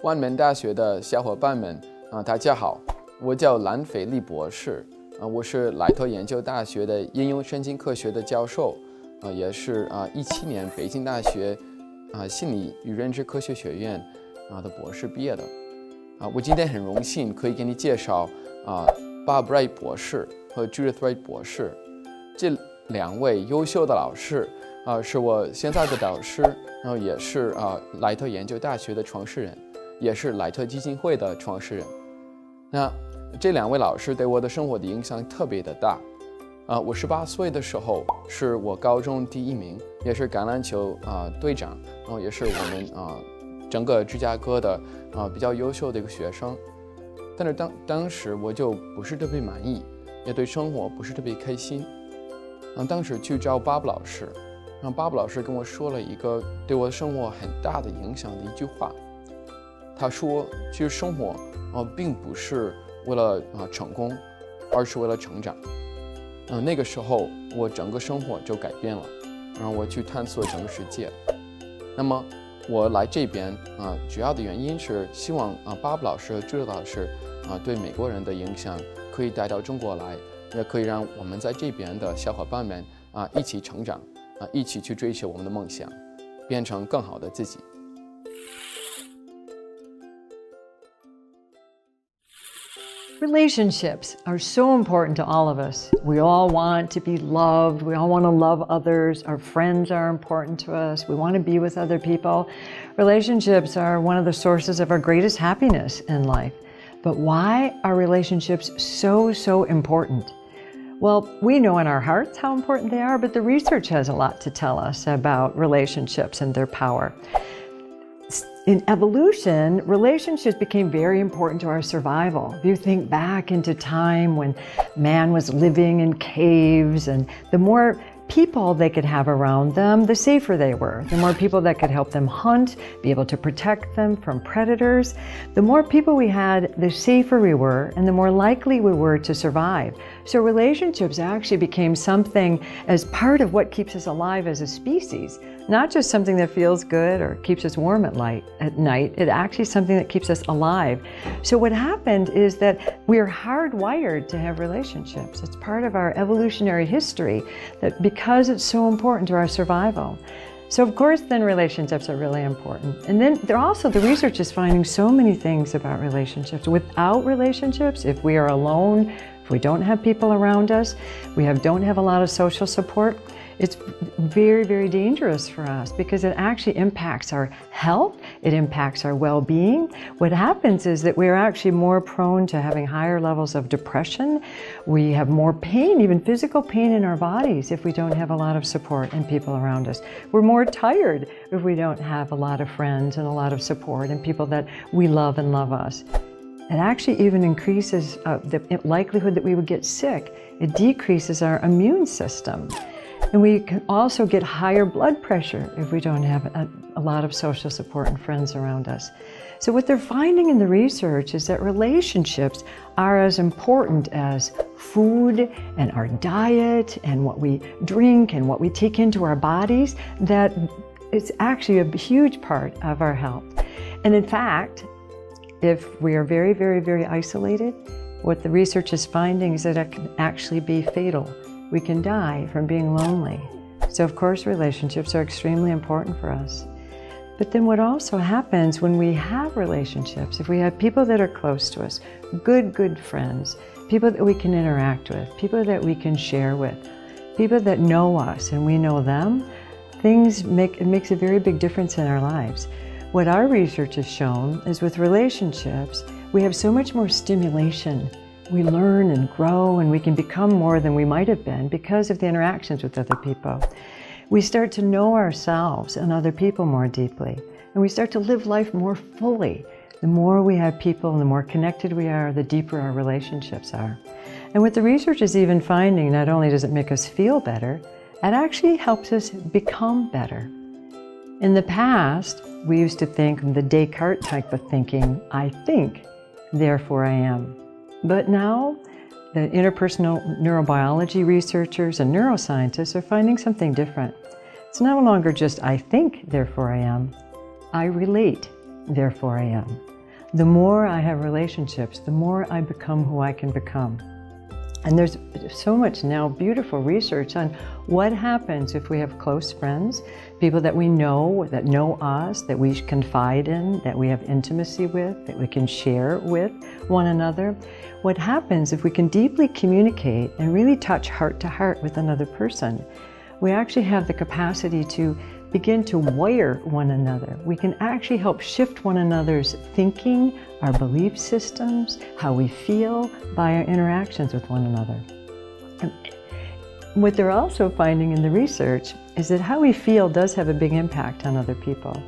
万门大学的小伙伴们大家好，我叫兰斐利博士我是莱特研究大学的应用神经科学的教授也是17年北京大学心理与认知科学学院的博士毕业的我今天很荣幸可以给你介绍Bob Wright 博士和 Judith Wright 博士这2位优秀的老师是我现在的导师，然后也是莱特研究大学的创始人，也是莱特基金会的创始人。那这2位老师对我的生活的影响特别的大。我18岁的时候是我高中第1名，也是橄榄球队长，然后也是我们整个芝加哥的比较优秀的一个学生。但是当时我就不是特别满意，也对生活不是特别开心。当时去找 Bob 老师，让 Bob 老师跟我说了一个对我的生活很大的影响的一句话。他说，其实生活并不是为了成功，而是为了成长。那个时候我整个生活就改变了，然后我去探索整个世界。那么我来这边主要的原因是希望Bob 老师和 Judith 老师对美国人的影响可以带到中国来，也可以让我们在这边的小伙伴们一起成长一起去追求我们的梦想，变成更好的自己。Relationships are so important to all of us. We all want to be loved. We all want to love others. Our friends are important to us. We want to be with other people. Relationships are one of the sources of our greatest happiness in life. But why are relationships so important? Well, we know in our hearts how important they are, but the research has a lot to tell us about relationships and their power. In evolution, relationships became very important to our survival. If you think back into time when man was living in caves, and the more people they could have around them, the safer they were. The more people that could help them hunt, be able to protect them from predators. The more people we had, the safer we were, and the more likely we were to survive. So relationships actually became something as part of what keeps us alive as a species. Not just something that feels good or keeps us warm at night. It's actually something that keeps us alive. So what happened is that we are hardwired to have relationships. It's part of our evolutionary history that because it's so important to our survival. So of course then relationships are really important. And then the research is finding so many things about relationships. Without relationships, if we are alone, if we don't have people around us, don't have a lot of social support, it's very, very dangerous for us because it actually impacts our health, it impacts our well-being. What happens is that we're actually more prone to having higher levels of depression. We have more pain, even physical pain in our bodies if we don't have a lot of support and people around us. We're more tired if we don't have a lot of friends and a lot of support and people that we love and love us. It actually even increases the likelihood that we would get sick. It decreases our immune system. And we can also get higher blood pressure if we don't have a lot of social support and friends around us. So what they're finding in the research is that relationships are as important as food and our diet and what we drink and what we take into our bodies, that it's actually a huge part of our health. And in fact, if we are very, very, very isolated, what the research is finding is that it can actually be fatal. We can die from being lonely. So of course relationships are extremely important for us. But then what also happens when we have relationships, if we have people that are close to us, good friends, people that we can interact with, people that we can share with, people that know us and we know them, it makes a very big difference in our lives. What our research has shown is with relationships, we have so much more stimulation. We learn and grow and we can become more than we might have been because of the interactions with other people. We start to know ourselves and other people more deeply, and we start to live life more fully. The more we have people and the more connected we are, the deeper our relationships are. And what the research is even finding, not only does it make us feel better, it actually helps us become better. In the past, we used to think the Descartes type of thinking, I think, therefore I am. But now, the interpersonal neurobiology researchers and neuroscientists are finding something different. It's no longer just I think, therefore I am. I relate, therefore I am. The more I have relationships, the more I become who I can become. And there's so much now beautiful research on what happens if we have close friends, people that we know, that know us, that we confide in, that we have intimacy with, that we can share with one another. What happens if we can deeply communicate and really touch heart to heart with another person? We actually have the capacity to begin to wire one another. We can actually help shift one another's thinking, our belief systems, how we feel by our interactions with one another. And what they're also finding in the research is that how we feel does have a big impact on other people.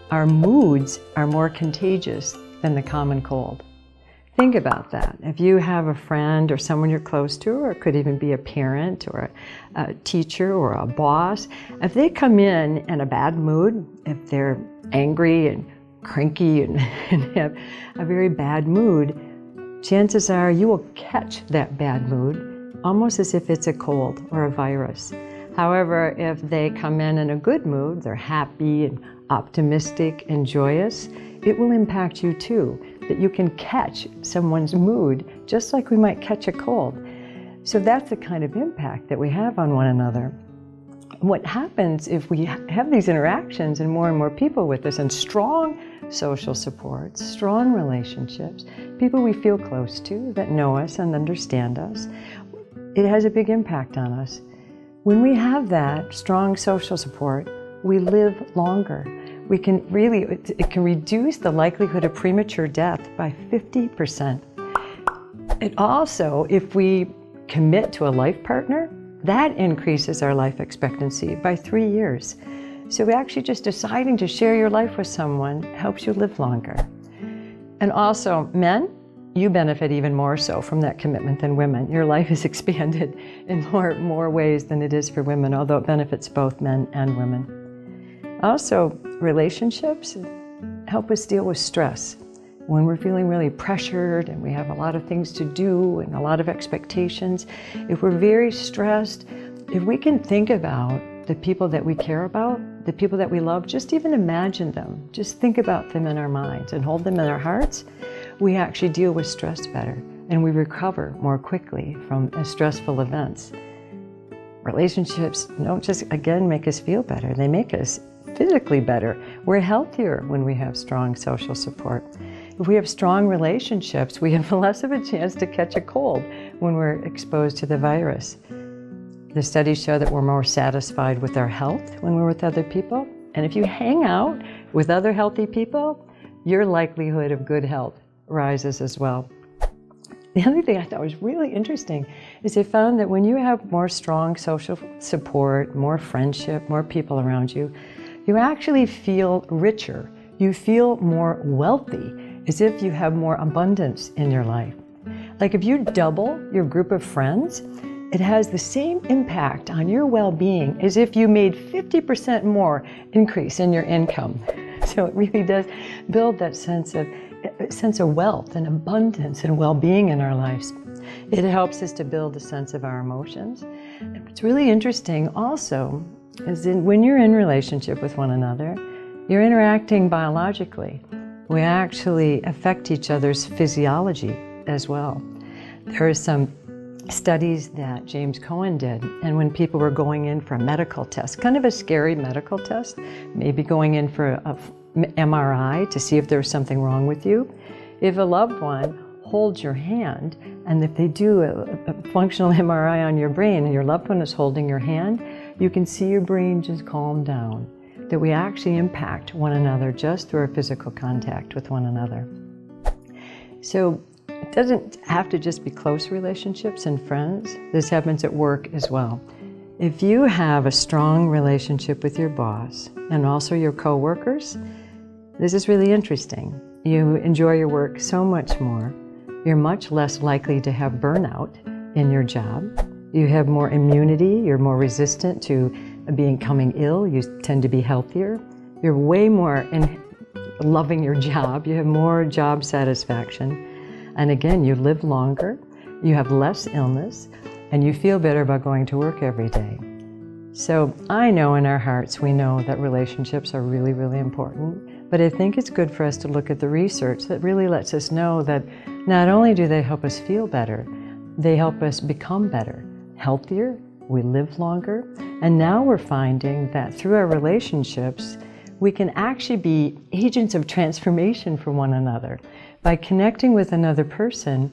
Our moods are more contagious than the common cold. Think about that. If you have a friend or someone you're close to, or it could even be a parent or a teacher or a boss, if they come in a bad mood, if they're angry and cranky and have a very bad mood, chances are you will catch that bad mood almost as if it's a cold or a virus. However, if they come in a good mood, they're happy and optimistic and joyous, it will impact you too. That you can catch someone's mood just like we might catch a cold. So that's the kind of impact that we have on one another. What happens if we have these interactions and more people with us and strong social support, strong relationships, people we feel close to that know us and understand us, it has a big impact on us. When we have that strong social support, we live longer. We can really, it can reduce the likelihood of premature death by 50%. It also, if we commit to a life partner, that increases our life expectancy by 3 years. So actually just deciding to share your life with someone helps you live longer. And also, men, you benefit even more so from that commitment than women. Your life is expanded in more ways than it is for women, although it benefits both men and women. Also, relationships help us deal with stress. When we're feeling really pressured and we have a lot of things to do and a lot of expectations, if we're very stressed, if we can think about the people that we care about, the people that we love, just even imagine them, just think about them in our minds and hold them in our hearts, we actually deal with stress better and we recover more quickly from stressful events. Relationships don't just, again, make us feel better, they make us physically better. We're healthier when we have strong social support. If we have strong relationships, we have less of a chance to catch a cold when we're exposed to the virus. The studies show that we're more satisfied with our health when we're with other people. And if you hang out with other healthy people, your likelihood of good health rises as well. The other thing I thought was really interesting is they found that when you have more strong social support, more friendship, more people around you, you actually feel richer. You feel more wealthy, as if you have more abundance in your life. Like if you double your group of friends, it has the same impact on your well-being as if you made 50% more increase in your income. So it really does build that sense of wealth and abundance and well-being in our lives. It helps us to build a sense of our emotions. What's really interesting also is when you're in relationship with one another, you're interacting biologically. We actually affect each other's physiology as well. There are some studies that James Cohen did, and when people were going in for a medical test, kind of a scary medical test, maybe going in for a MRI to see if there was something wrong with you, if a loved one holds your hand, and if they do a functional MRI on your brain and your loved one is holding your hand, you can see your brain just calm down, that we actually impact one another just through our physical contact with one another. So it doesn't have to just be close relationships and friends. This happens at work as well. If you have a strong relationship with your boss and also your coworkers, this is really interesting. You enjoy your work so much more. You're much less likely to have burnout in your job. You have more immunity. You're more resistant to becoming ill. You tend to be healthier. You're way more in loving your job. You have more job satisfaction. And again, you live longer, you have less illness, and you feel better about going to work every day. So I know in our hearts, we know that relationships are really, really important. But I think it's good for us to look at the research that really lets us know that not only do they help us feel better, they help us become better, healthier, we live longer, and now we're finding that through our relationships, we can actually be agents of transformation for one another. By connecting with another person,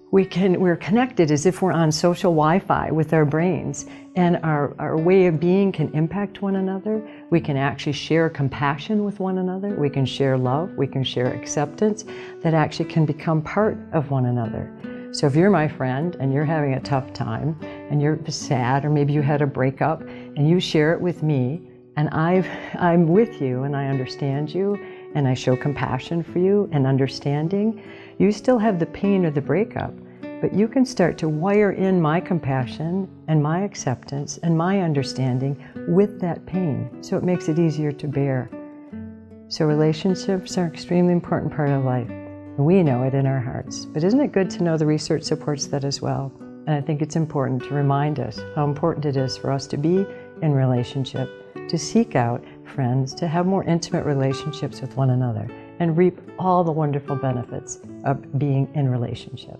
we're connected as if we're on social Wi-Fi with our brains, and our way of being can impact one another. We can actually share compassion with one another. We can share love. We can share acceptance that actually can become part of one another. So if you're my friend and you're having a tough time and you're sad, or maybe you had a breakup, and you share it with me, and I'm with you and I understand you and I show compassion for you and understanding, you still have the pain of the breakup, but you can start to wire in my compassion and my acceptance and my understanding with that pain. So it makes it easier to bear. So relationships are an extremely important part of life. We know it in our hearts. But isn't it good to know the research supports that as well? And I think it's important to remind us how important it is for us to be in relationship, to seek out friends, to have more intimate relationships with one another, and reap all the wonderful benefits of being in relationship.